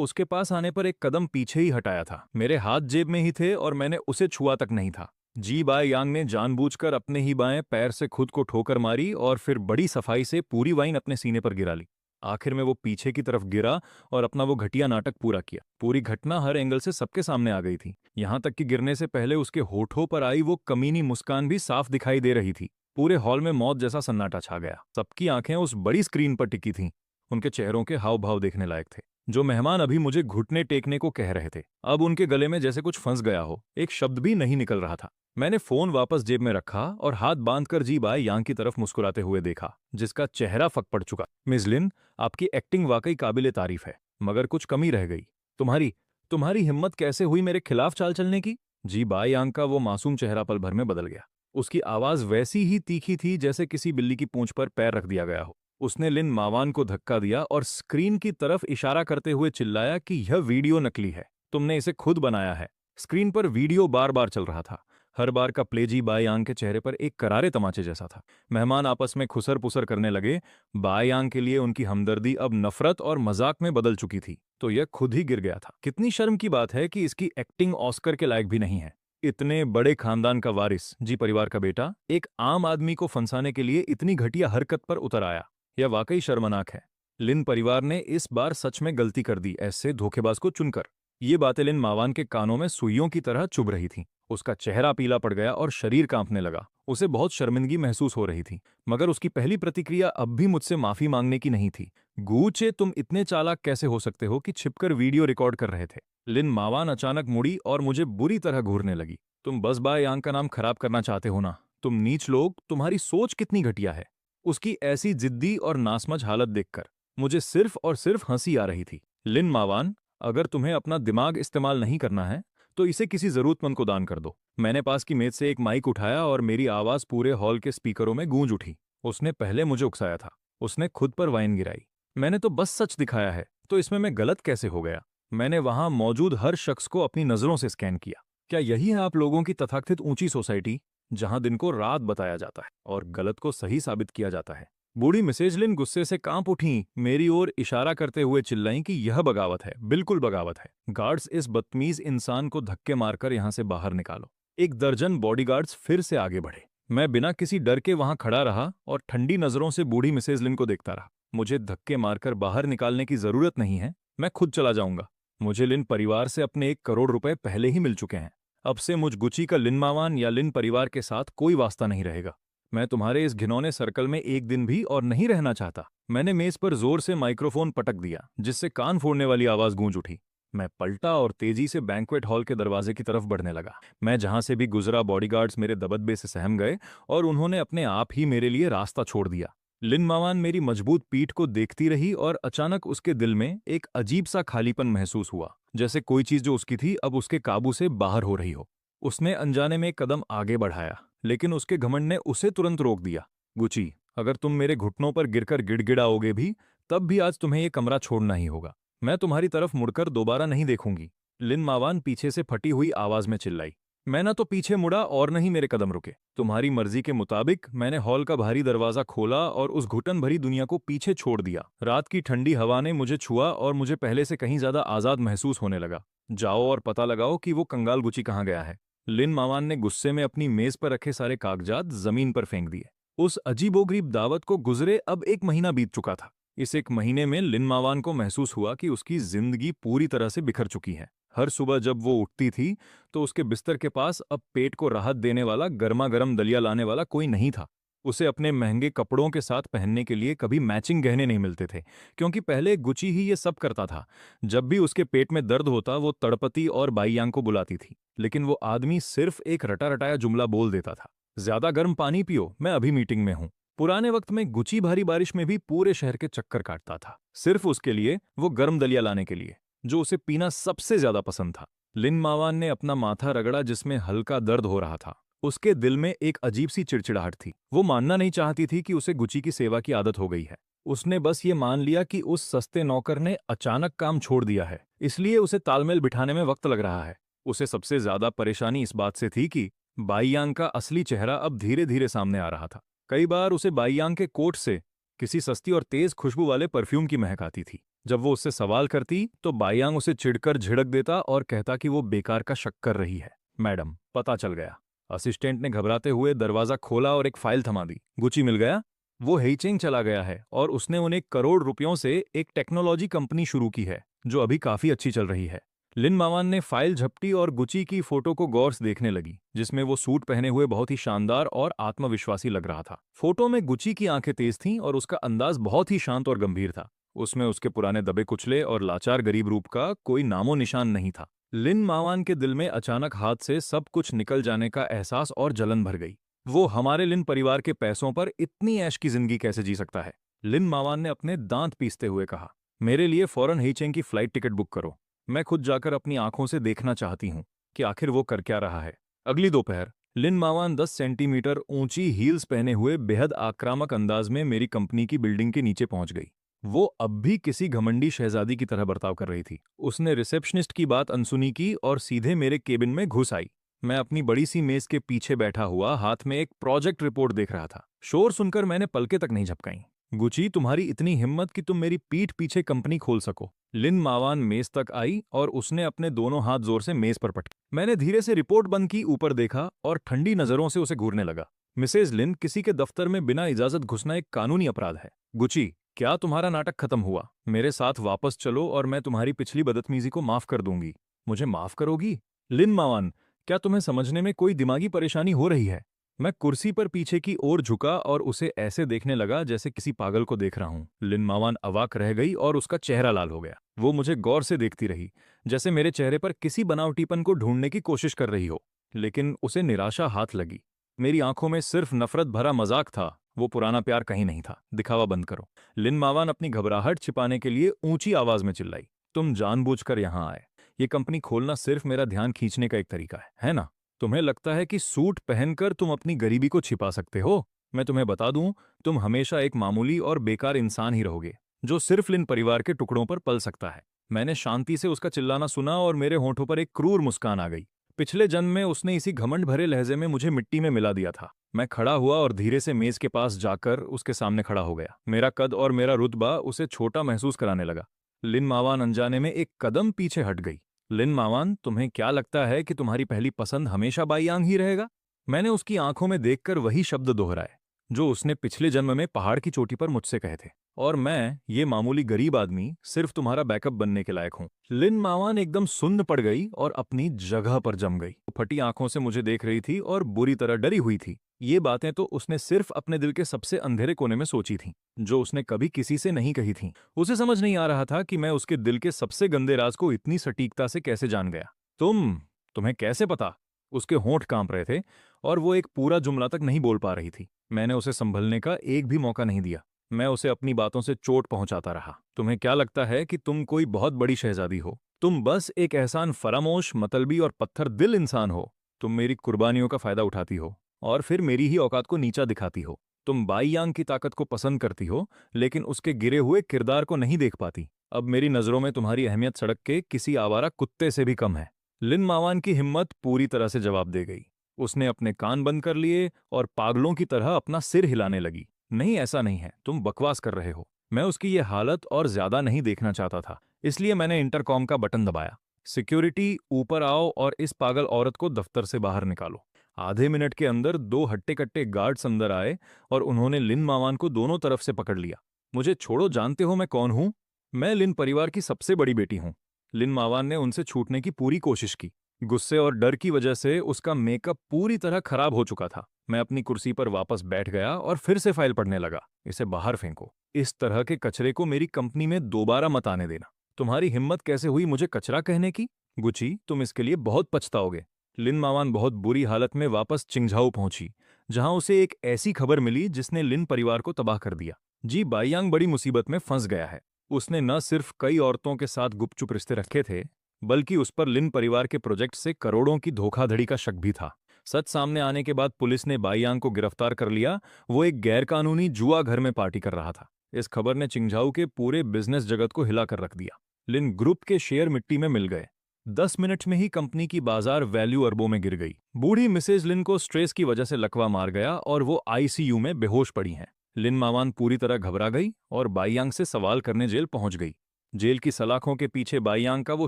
उसके पास आने पर एक कदम पीछे ही हटाया था। मेरे हाथ जेब में ही थे और मैंने उसे छुआ तक नहीं था। जी बाय यांग ने जानबूझकर अपने ही बाएं पैर से खुद को ठोकर मारी और फिर बड़ी सफाई से पूरी वाइन अपने सीने पर गिरा ली। आखिर में वो पीछे की तरफ गिरा और अपना वो घटिया नाटक पूरा किया। पूरी घटना हर एंगल से सबके सामने आ गई थी। यहां तक कि गिरने से पहले उसके होठों पर आई वो कमीनी मुस्कान भी साफ दिखाई दे रही थी। पूरे हॉल में मौत जैसा सन्नाटा छा गया। सबकी आंखें उस बड़ी स्क्रीन पर टिकी थीं। उनके चेहरों के हाव भाव देखने लायक थे। जो मेहमान अभी मुझे घुटने टेकने को कह रहे थे, अब उनके गले में जैसे कुछ फंस गया हो। एक शब्द भी नहीं निकल रहा था। मैंने फोन वापस जेब में रखा और हाथ बांधकर जी बाय यांग की तरफ मुस्कुराते हुए देखा, जिसका चेहरा फक पड़ चुका। मिस लिन, आपकी एक्टिंग वाकई काबिले तारीफ है, मगर कुछ कमी रह गई। तुम्हारी तुम्हारी हिम्मत कैसे हुई मेरे खिलाफ चाल चलने की? जी बाय यांग का वो मासूम चेहरा पल भर में बदल गया। उसकी आवाज वैसी ही तीखी थी जैसे किसी बिल्ली की पूंछ पर पैर रख दिया गया हो। उसने लिन मावान को धक्का दिया और स्क्रीन की तरफ इशारा करते हुए चिल्लाया कि यह वीडियो नकली है, तुमने इसे खुद बनाया है। स्क्रीन पर वीडियो बार बार चल रहा था। हर बार का प्ले जी बाय यांग के चेहरे पर एक करारे तमाचे जैसा था। मेहमान आपस में खुसर पुसर करने लगे। बाय यांग के लिए उनकी हमदर्दी अब नफरत और मजाक में बदल चुकी थी, तो यह खुद ही गिर गया था। कितनी शर्म की बात है कि इसकी एक्टिंग ऑस्कर के लायक भी नहीं है। इतने बड़े खानदान का वारिस, जी परिवार का बेटा, एक आम आदमी को फंसाने के लिए इतनी घटिया हरकत पर उतर आया। यह वाकई शर्मनाक है। लिन परिवार ने इस बार सच में गलती कर दी ऐसे धोखेबाज को चुनकर। ये बातें लिन मावान के कानों में सुइयों की तरह चुभ रही थीं। उसका चेहरा पीला पड़ गया और शरीर कांपने लगा। उसे बहुत शर्मिंदगी महसूस हो रही थी, मगर उसकी पहली प्रतिक्रिया अब भी मुझसे माफी मांगने की नहीं थी। गूचे, तुम इतने चालाक कैसे हो सकते हो कि छिपकर वीडियो रिकॉर्ड कर रहे थे? लिन मावान अचानक मुड़ी और मुझे बुरी तरह घूरने लगी। तुम बस बाय यांग का नाम खराब करना चाहते हो ना? तुम नीच लोग, तुम्हारी सोच कितनी घटिया है। उसकी ऐसी जिद्दी और नासमझ हालत देखकर मुझे सिर्फ और सिर्फ हंसी आ रही थी। लिन मावान, अगर तुम्हें अपना दिमाग इस्तेमाल नहीं करना है तो इसे किसी जरूरतमंद को दान कर दो। मैंने पास की मेज से एक माइक उठाया और मेरी आवाज पूरे हॉल के स्पीकरों में गूंज उठी। उसने पहले मुझे उकसाया था, उसने खुद पर वाइन गिराई। मैंने तो बस सच दिखाया है, तो इसमें मैं गलत कैसे हो गया? मैंने वहां मौजूद हर शख्स को अपनी नजरों से स्कैन किया। क्या यही है आप लोगों की तथाकथित ऊंची सोसाइटी, जहां दिन को रात बताया जाता है और गलत को सही साबित किया जाता है? बूढ़ी मिसेज लिन गुस्से से कांप उठी, मेरी ओर इशारा करते हुए चिल्लाईं कि यह बगावत है, बिल्कुल बगावत है। गार्ड्स, इस बदतमीज इंसान को धक्के मारकर यहां से बाहर निकालो। एक दर्जन बॉडीगार्ड्स फिर से आगे बढ़े। मैं बिना किसी डर के वहां खड़ा रहा और ठंडी नजरों से बूढ़ी मिसेज लिन को देखता रहा। मुझे धक्के मारकर बाहर निकालने की जरूरत नहीं है, मैं खुद चला जाऊंगा। मुझे लिन परिवार से अपने 1 करोड़ रुपए पहले ही मिल चुके हैं। अब से मुझ गुची का लिन मावान या लिन परिवार के साथ कोई वास्ता नहीं रहेगा। मैं तुम्हारे इस घिनौने सर्कल में एक दिन भी और नहीं रहना चाहता। मैंने मेज पर जोर से माइक्रोफोन पटक दिया, जिससे कान फोड़ने वाली आवाज गूंज उठी। मैं पलटा और तेजी से बैंक्वेट हॉल के दरवाजे की तरफ बढ़ने लगा। मैं जहां से भी गुजरा, बॉडीगार्ड्स मेरे दबदबे से सहम गए और उन्होंने अपने आप ही मेरे लिए रास्ता छोड़ दिया। लिन मावान मेरी मजबूत पीठ को देखती रही और अचानक उसके दिल में एक अजीब सा खालीपन महसूस हुआ, जैसे कोई चीज जो उसकी थी अब उसके काबू से बाहर हो रही हो। उसने अनजाने में एक कदम आगे बढ़ाया, लेकिन उसके घमंड ने उसे तुरंत रोक दिया। गुची, अगर तुम मेरे घुटनों पर गिरकर गिड़गिड़ाओगे भी, तब भी आज तुम्हें ये कमरा छोड़ना ही होगा। मैं तुम्हारी तरफ मुड़कर दोबारा नहीं देखूंगी। लिन मावान पीछे से फटी हुई आवाज में चिल्लाई। मैं ना तो पीछे मुड़ा और न ही मेरे कदम रुके। तुम्हारी मर्जी के मुताबिक मैंने हॉल का भारी दरवाजा खोला और उस घुटन भरी दुनिया को पीछे छोड़ दिया। रात की ठंडी हवा ने मुझे छुआ और मुझे पहले से कहीं ज्यादा आजाद महसूस होने लगा। जाओ और पता लगाओ कि वो कंगाल गुची कहाँ गया है। लिन मावान ने गुस्से में अपनी मेज पर रखे सारे कागजात जमीन पर फेंक दिए। उस अजीबोगरीब दावत को गुजरे अब 1 महीना बीत चुका था। इस 1 महीने में लिन मावान को महसूस हुआ कि उसकी जिंदगी पूरी तरह से बिखर चुकी है। हर सुबह जब वो उठती थी तो उसके बिस्तर के पास अब पेट को राहत देने वाला गर्मा गर्म दलिया लाने वाला कोई नहीं था। उसे अपने महंगे कपड़ों के साथ पहनने के लिए कभी मैचिंग गहने नहीं मिलते थे, क्योंकि पहले गुची ही ये सब करता था। जब भी उसके पेट में दर्द होता वो तड़पती और बाईयांग को बुलाती थी, लेकिन वो आदमी सिर्फ एक रटा रटाया जुमला बोल देता था, ज्यादा गर्म पानी पियो, मैं अभी मीटिंग में हूँ। पुराने वक्त में गुची भारी बारिश में भी पूरे शहर के चक्कर काटता था, सिर्फ उसके लिए, वो गर्म दलिया लाने के लिए, जो उसे पीना सबसे ज्यादा पसंद था। लिन मावान ने अपना माथा रगड़ा जिसमें हल्का दर्द हो रहा था। उसके दिल में एक अजीब सी चिड़चिड़ाहट थी। वो मानना नहीं चाहती थी कि उसे गुची की सेवा की आदत हो गई है। उसने बस ये मान लिया कि उस सस्ते नौकर ने अचानक काम छोड़ दिया है, इसलिए उसे तालमेल बिठाने में वक्त लग रहा है। उसे सबसे ज्यादा परेशानी इस बात से थी कि बाईयांग का असली चेहरा अब धीरे धीरे सामने आ रहा था। कई बार उसे बाईयांग के कोट से किसी सस्ती और तेज खुशबू वाले परफ्यूम की महक आती थी। जब वो उससे सवाल करती तो बाईयांग उसे चिढ़कर झिड़क देता और कहता कि वो बेकार का शक कर रही है। मैडम, पता चल गया। असिस्टेंट ने घबराते हुए दरवाजा खोला और एक फाइल थमा दी। गुची मिल गया? वो हेइचेंग चला गया है और उसने उन्हें करोड़ रुपयों से एक टेक्नोलॉजी कंपनी शुरू की है, जो अभी काफी अच्छी चल रही है। लिन मावान ने फाइल झपटी और गुची की फोटो को गौर से देखने लगी, जिसमें वो सूट पहने हुए बहुत ही शानदार और आत्मविश्वासी लग रहा था। फोटो में गुची की आंखें तेज थीं और उसका अंदाज बहुत ही शांत और गंभीर था। उसमें उसके पुराने दबे कुचले और लाचार गरीब रूप का कोई नामो निशान नहीं था। लिन मावान के दिल में अचानक हाथ से सब कुछ निकल जाने का एहसास और जलन भर गई। वो हमारे लिन परिवार के पैसों पर इतनी ऐश की जिंदगी कैसे जी सकता है? लिन मावान ने अपने दांत पीसते हुए कहा। मेरे लिए फौरन हेइचेंग की फ्लाइट टिकट बुक करो। मैं खुद जाकर अपनी आंखों से देखना चाहती हूँ कि आखिर वो कर क्या रहा है। अगली दोपहर लिन मावान 10 सेंटीमीटर ऊंची हील्स पहने हुए बेहद आक्रामक अंदाज में मेरी कंपनी की बिल्डिंग के नीचे पहुंच गई। वो अब भी किसी घमंडी शहजादी की तरह बर्ताव कर रही थी। उसने रिसेप्शनिस्ट की बात अनसुनी की और सीधे मेरे केबिन में घुस आई। मैं अपनी बड़ी सी मेज के पीछे बैठा हुआ हाथ में एक प्रोजेक्ट रिपोर्ट देख रहा था। शोर सुनकर मैंने पलकें तक नहीं झपकाई। गुची, तुम्हारी इतनी हिम्मत कि तुम मेरी पीठ पीछे कंपनी खोल सको। लिन मावान मेज तक आई और उसने अपने दोनों हाथ जोर से मेज पर पटके। मैंने धीरे से रिपोर्ट बंद की, ऊपर देखा और ठंडी नजरों से उसे घूरने लगा। मिसेज लिन, किसी के दफ्तर में बिना इजाजत घुसना एक कानूनी अपराध है। गुची, क्या तुम्हारा नाटक खत्म हुआ? मेरे साथ वापस चलो और मैं तुम्हारी पिछली बदतमीजी को माफ कर दूंगी। मुझे माफ करोगी? लिन मावान, क्या तुम्हें समझने में कोई दिमागी परेशानी हो रही है? मैं कुर्सी पर पीछे की ओर झुका और उसे ऐसे देखने लगा जैसे किसी पागल को देख रहा हूं। लिन मावान अवाक रह गई और उसका चेहरा लाल हो गया। वो मुझे गौर से देखती रही, जैसे मेरे चेहरे पर किसी बनावटीपन को ढूंढने की कोशिश कर रही हो, लेकिन उसे निराशा हाथ लगी। मेरी आंखों में सिर्फ नफरत भरा मजाक था, वो पुराना प्यार कहीं नहीं था। दिखावा बंद करो। लिन मावान अपनी घबराहट छिपाने के लिए ऊंची आवाज में चिल्लाई। तुम जानबूझकर यहां आए। ये कंपनी खोलना सिर्फ मेरा ध्यान खींचने का एक तरीका है ना? तुम्हें लगता है कि सूट पहनकर तुम अपनी गरीबी को छिपा सकते हो? मैं तुम्हें बता दूं, तुम हमेशा एक मामूली और बेकार इंसान ही रहोगे, जो सिर्फ लिन परिवार के टुकड़ों पर पल सकता है। मैंने शांति से उसका चिल्लाना सुना और मेरे होंठों पर एक क्रूर मुस्कान आ गई। पिछले जन्म में उसने इसी घमंड भरे लहजे में मुझे मिट्टी में मिला दिया था। मैं खड़ा हुआ और धीरे से मेज के पास जाकर उसके सामने खड़ा हो गया। मेरा कद और मेरा रुतबा उसे छोटा महसूस कराने लगा। लिन मावान अनजाने में एक कदम पीछे हट गई। लिन मावान, तुम्हें क्या लगता है कि तुम्हारी पहली पसंद हमेशा बाईयांग ही रहेगा? मैंने उसकी आंखों में देखकर वही शब्द दोहराए जो उसने पिछले जन्म में पहाड़ की चोटी पर मुझसे कहे थे। और मैं, ये मामूली गरीब आदमी, सिर्फ तुम्हारा बैकअप बनने के लायक हूं। लिन मावान एकदम सुन्न पड़ गई और अपनी जगह पर जम गई। वो फटी आंखों से मुझे देख रही थी और बुरी तरह डरी हुई थी। ये बातें तो उसने सिर्फ अपने दिल के सबसे अंधेरे कोने में सोची थीं, जो उसने कभी किसी से नहीं कही थीं। उसे समझ नहीं आ रहा था कि मैं उसके दिल के सबसे गंदे राज को इतनी सटीकता से कैसे जान गया। तुम्हें कैसे पता? उसके होंठ कांप रहे थे और वो एक पूरा जुमला तक नहीं बोल पा रही थी। मैंने उसे संभलने का एक भी मौका नहीं दिया। मैं उसे अपनी बातों से चोट पहुंचाता रहा। तुम्हें क्या लगता है कि तुम कोई बहुत बड़ी शहजादी हो? तुम बस एक एहसान फरामोश, मतलबी और पत्थर दिल इंसान हो। तुम मेरी कुर्बानियों का फायदा उठाती हो और फिर मेरी ही औकात को नीचा दिखाती हो। तुम बाईयांग की ताकत को पसंद करती हो, लेकिन उसके गिरे हुए किरदार को नहीं देख पाती। अब मेरी नजरों में तुम्हारी अहमियत सड़क के किसी आवारा कुत्ते से भी कम है। लिन मावान की हिम्मत पूरी तरह से जवाब दे गई। उसने अपने कान बंद कर लिए और पागलों की तरह अपना सिर हिलाने लगी। नहीं, ऐसा नहीं है, तुम बकवास कर रहे हो। मैं उसकी ये हालत और ज्यादा नहीं देखना चाहता था, इसलिए मैंने इंटरकॉम का बटन दबाया। सिक्योरिटी, ऊपर आओ और इस पागल औरत को दफ्तर से बाहर निकालो। आधे मिनट के अंदर 2 हट्टे कट्टे गार्ड्स अंदर आए और उन्होंने लिन मावान को दोनों तरफ से पकड़ लिया। मुझे छोड़ो, जानते हो मैं कौन हूं? मैं लिन परिवार की सबसे बड़ी बेटी हूं। लिन मावान ने उनसे छूटने की पूरी कोशिश की। गुस्से और डर की वजह से उसका मेकअप पूरी तरह खराब हो चुका था। मैं अपनी कुर्सी पर वापस बैठ गया और फिर से फाइल पढ़ने लगा। इसे बाहर फेंको। इस तरह के कचरे को मेरी कंपनी में दोबारा मत आने देना। तुम्हारी हिम्मत कैसे हुई मुझे कचरा कहने की? गुची, तुम इसके लिए बहुत पछताओगे। लिन मावान बहुत बुरी हालत में वापस चिंगझाऊ पहुंची, जहां उसे एक ऐसी खबर मिली जिसने लिन परिवार को तबाह कर दिया। जी बाइयांग बड़ी मुसीबत में फंस गया है। उसने न सिर्फ कई औरतों के साथ गुपचुप रिश्ते रखे थे, बल्कि उस पर लिन परिवार के प्रोजेक्ट से करोड़ों की धोखाधड़ी का शक भी था। सच सामने आने के बाद पुलिस ने बाइयांग को गिरफ्तार कर लिया। वो एक गैरकानूनी जुआ घर में पार्टी कर रहा था। इस खबर ने चिंगझाऊ के पूरे बिजनेस जगत को हिलाकर रख दिया। लिन ग्रुप के शेयर मिट्टी में मिल गए। 10 मिनट में ही कंपनी की बाजार वैल्यू अरबों में गिर गई। बूढ़ी मिसेज लिन को स्ट्रेस की वजह से लकवा मार गया और वो आईसीयू में बेहोश पड़ी हैं। लिन मावान पूरी तरह घबरा गई और बाइयांग से सवाल करने जेल पहुंच गई। जेल की सलाखों के पीछे बाइयांग का वो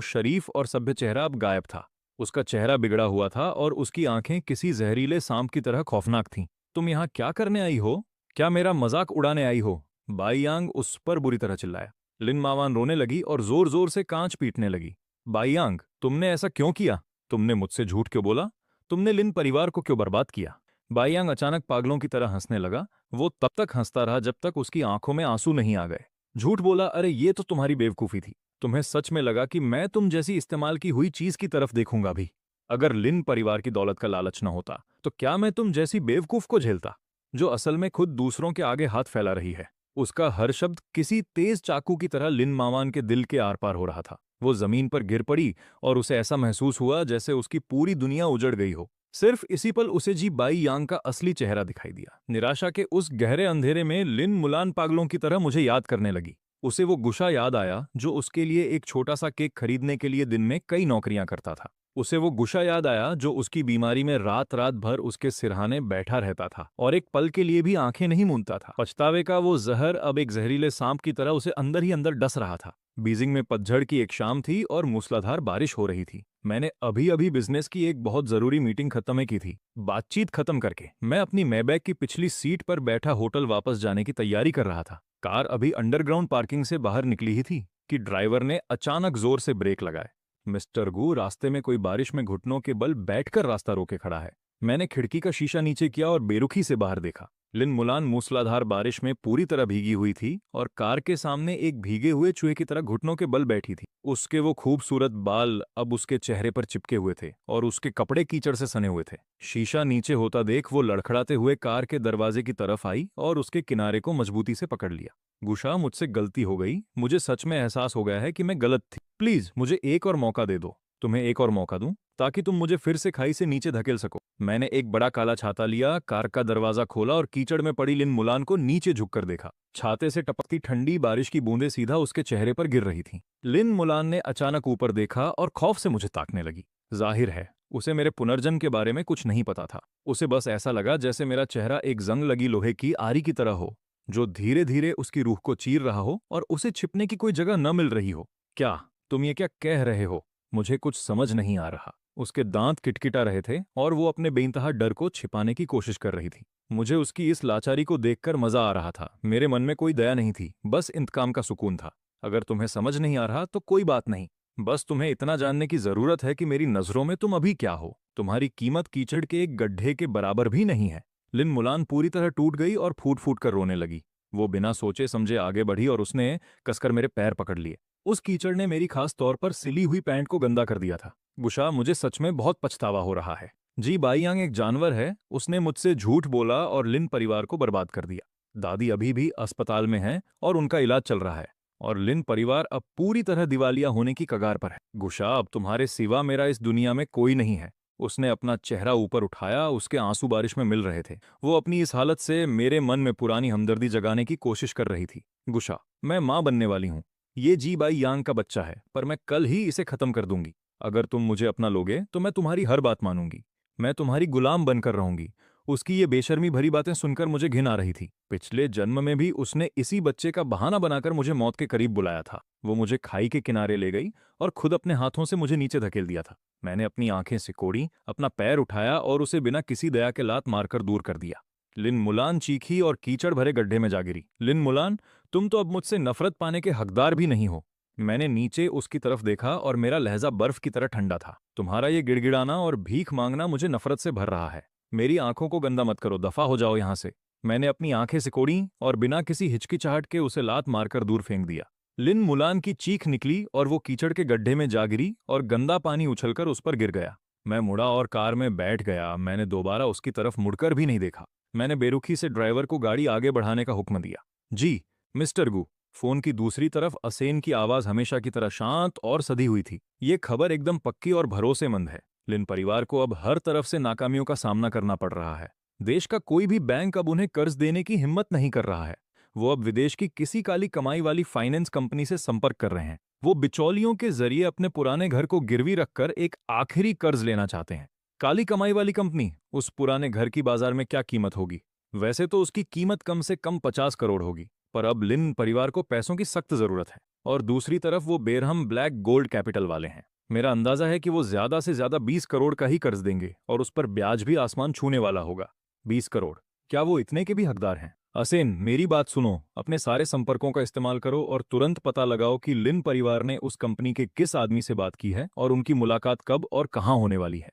शरीफ और सभ्य चेहरा अब गायब था। उसका चेहरा बिगड़ा हुआ था और उसकी आंखें किसी जहरीले सांप की तरह खौफनाक थीं। तुम यहाँ क्या करने आई हो? क्या मेरा मजाक उड़ाने आई हो? बाइयांग उस पर बुरी तरह चिल्लाया। लिन मावान रोने लगी और जोर जोर से कांच पीटने लगी। बाइयांग, तुमने ऐसा क्यों किया? तुमने मुझसे झूठ क्यों बोला? तुमने लिन परिवार को क्यों बर्बाद किया? बाइयांग अचानक पागलों की तरह हंसने लगा। वो तब तक हंसता रहा जब तक उसकी आंखों में आंसू नहीं आ गए। झूठ बोला? अरे ये तो तुम्हारी बेवकूफी थी। तुम्हें सच में लगा कि मैं तुम जैसी इस्तेमाल की हुई चीज की तरफ देखूंगा भी? अगर लिन परिवार की दौलत का लालच न होता तो क्या मैं तुम जैसी बेवकूफ को झेलता, जो असल में खुद दूसरों के आगे हाथ फैला रही है? उसका हर शब्द किसी तेज चाकू की तरह लिन मावान के दिल के आर पार हो रहा था। वो जमीन पर गिर पड़ी और उसे ऐसा महसूस हुआ जैसे उसकी पूरी दुनिया उजड़ गई हो। सिर्फ इसी पल उसे जी बाइयांग का असली चेहरा दिखाई दिया। निराशा के उस गहरे अंधेरे में लिन मुलान पागलों की तरह मुझे याद करने लगी। उसे वो गुशा याद आया जो उसके लिए एक छोटा सा केक खरीदने के लिए दिन में कई नौकरियां करता था। उसे वो गुशा याद आया जो उसकी बीमारी में रात रात भर उसके सिरहाने बैठा रहता था और एक पल के लिए भी आंखें नहीं मूंदता था। पछतावे का वो जहर अब एक जहरीले सांप की तरह उसे अंदर ही अंदर डस रहा था। बीजिंग में पतझड़ की एक शाम थी और मूसलाधार बारिश हो रही थी। मैंने अभी अभी बिजनेस की एक बहुत जरूरी मीटिंग खत्म की थी। बातचीत खत्म करके मैं अपनी मैबैक की पिछली सीट पर बैठा होटल वापस जाने की तैयारी कर रहा था। कार अभी अंडरग्राउंड पार्किंग से बाहर निकली ही थी कि ड्राइवर ने अचानक जोर से ब्रेक लगाए। मिस्टर गू, रास्ते में कोई बारिश में घुटनों के बल बैठकर रास्ता रोके खड़ा है। मैंने खिड़की का शीशा नीचे किया और बेरुखी से बाहर देखा। लिन मुलान मूसलाधार बारिश में पूरी तरह भीगी हुई थी और कार के सामने एक भीगे हुए चूहे की तरह घुटनों के बल बैठी थी। उसके वो खूबसूरत बाल अब उसके चेहरे पर चिपके हुए थे और उसके कपड़े कीचड़ से सने हुए थे। शीशा नीचे होता देख वो लड़खड़ाते हुए कार के दरवाजे की तरफ आई और उसके किनारे को मजबूती से पकड़ लिया। गुशा, मुझसे गलती हो गई। मुझे सच में एहसास हो गया है कि मैं गलत थी। प्लीज मुझे एक और मौका दे दो। तुम्हें एक और मौका दूं ताकि तुम मुझे फिर से खाई से नीचे धकेल सको। मैंने एक बड़ा काला छाता लिया, कार का दरवाजा खोला और कीचड़ में पड़ी लिन मुलान को नीचे झुककर देखा। छाते से टपकती ठंडी बारिश की बूंदें सीधा उसके चेहरे पर गिर रही थीं। लिन मुलान ने अचानक ऊपर देखा और खौफ से मुझे ताकने लगी। जाहिर है उसे मेरे पुनर्जन्म के बारे में कुछ नहीं पता था। उसे बस ऐसा लगा जैसे मेरा चेहरा एक जंग लगी लोहे की आरी की तरह हो, जो धीरे धीरे उसकी रूह को चीर रहा हो और उसे छिपने की कोई जगह न मिल रही हो। क्या तुम ये क्या कह रहे हो? मुझे कुछ समझ नहीं आ रहा। उसके दांत किटकिटा रहे थे और वो अपने बेइंतहा डर को छिपाने की कोशिश कर रही थी। मुझे उसकी इस लाचारी को देखकर मजा आ रहा था। मेरे मन में कोई दया नहीं थी, बस इंतकाम का सुकून था। अगर तुम्हें समझ नहीं आ रहा तो कोई बात नहीं। बस तुम्हें इतना जानने की जरूरत है कि मेरी नजरों में तुम अभी क्या हो। तुम्हारी कीमत कीचड़ के एक गड्ढे के बराबर भी नहीं है। लिन मुलान पूरी तरह टूट गई और फूट फूट कर रोने लगी। वो बिना सोचे समझे आगे बढ़ी और उसने कसकर मेरे पैर पकड़ लिए। उस कीचड़ ने मेरी खास तौर पर सिली हुई पैंट को गंदा कर दिया था। गुशा, मुझे सच में बहुत पछतावा हो रहा है। जी बाइयांग एक जानवर है। उसने मुझसे झूठ बोला और लिन परिवार को बर्बाद कर दिया। दादी अभी भी अस्पताल में है और उनका इलाज चल रहा है और लिन परिवार अब पूरी तरह दिवालिया होने की कगार पर है। गुशा, अब तुम्हारे सिवा मेरा इस दुनिया में कोई नहीं है। उसने अपना चेहरा ऊपर उठाया। उसके आंसू बारिश में मिल रहे थे। वो अपनी इस हालत से मेरे मन में पुरानी हमदर्दी जगाने की कोशिश कर रही थी। गुशा, मैं मां बनने वाली हूं। ये जी बाइयांग का बच्चा है, पर मैं कल ही इसे खत्म कर दूंगी। अगर तुम मुझे अपना लोगे तो मैं तुम्हारी हर बात मानूंगी। मैं तुम्हारी गुलाम बनकर रहूंगी। उसकी ये बेशर्मी भरी बातें सुनकर मुझे घिन आ रही थी। पिछले जन्म में भी उसने इसी बच्चे का बहाना बनाकर मुझे मौत के करीब बुलाया था। वो मुझे खाई के किनारे ले गई और खुद अपने हाथों से मुझे नीचे धकेल दिया था। मैंने अपनी आंखें सिकोड़ी, अपना पैर उठाया और उसे बिना किसी दया के लात मारकर दूर कर दिया। लिन मुलान चीखी और कीचड़ भरे गड्ढे में जा गिरी। लिन मुलान, तुम तो अब मुझसे नफरत पाने के हकदार भी नहीं हो। मैंने नीचे उसकी तरफ देखा और मेरा लहजा बर्फ की तरह ठंडा था। तुम्हारा ये गिड़गिड़ाना और भीख मांगना मुझे नफरत से भर रहा है। मेरी आंखों को गंदा मत करो, दफा हो जाओ यहां से। मैंने अपनी आंखें सिकोड़ी और बिना किसी हिचकिचाहट के उसे लात मारकर दूर फेंक दिया। लिन मुलान की चीख निकली और वो कीचड़ के गड्ढे में जा गिरी और गंदा पानी उछलकर उस पर गिर गया। मैं मुड़ा और कार में बैठ गया। मैंने दोबारा उसकी तरफ मुड़कर भी नहीं देखा। मैंने बेरुखी से ड्राइवर को गाड़ी आगे बढ़ाने का हुक्म दिया। जी मिस्टर गू। फोन की दूसरी तरफ असेन की आवाज हमेशा की तरह शांत और सधी हुई थी। ये खबर एकदम पक्की और भरोसेमंद है। लिन परिवार को अब हर तरफ से नाकामियों का सामना करना पड़ रहा है। देश का कोई भी बैंक अब उन्हें कर्ज देने की हिम्मत नहीं कर रहा है। वो अब विदेश की किसी काली कमाई वाली फाइनेंस कंपनी से संपर्क कर रहे हैं। वो बिचौलियों के जरिए अपने पुराने घर को गिरवी रखकर एक आखिरी कर्ज लेना चाहते हैं। काली कमाई वाली कंपनी, उस पुराने घर की बाजार में क्या कीमत होगी? वैसे तो उसकी कीमत कम से कम 50 करोड़ होगी, पर अब लिन परिवार को पैसों की सख्त जरूरत है। और दूसरी तरफ वो बेरहम ब्लैक गोल्ड कैपिटल वाले हैं। मेरा अंदाजा है कि वो ज्यादा से ज्यादा 20 करोड़ का ही कर्ज देंगे और उस पर ब्याज भी आसमान छूने वाला होगा। 20 करोड़, क्या वो इतने के भी हकदार हैं? असेन, मेरी बात सुनो। अपने सारे संपर्कों का इस्तेमाल करो और तुरंत पता लगाओ कि लिन परिवार ने उस कंपनी के किस आदमी से बात की है और उनकी मुलाकात कब और कहाँ होने वाली है।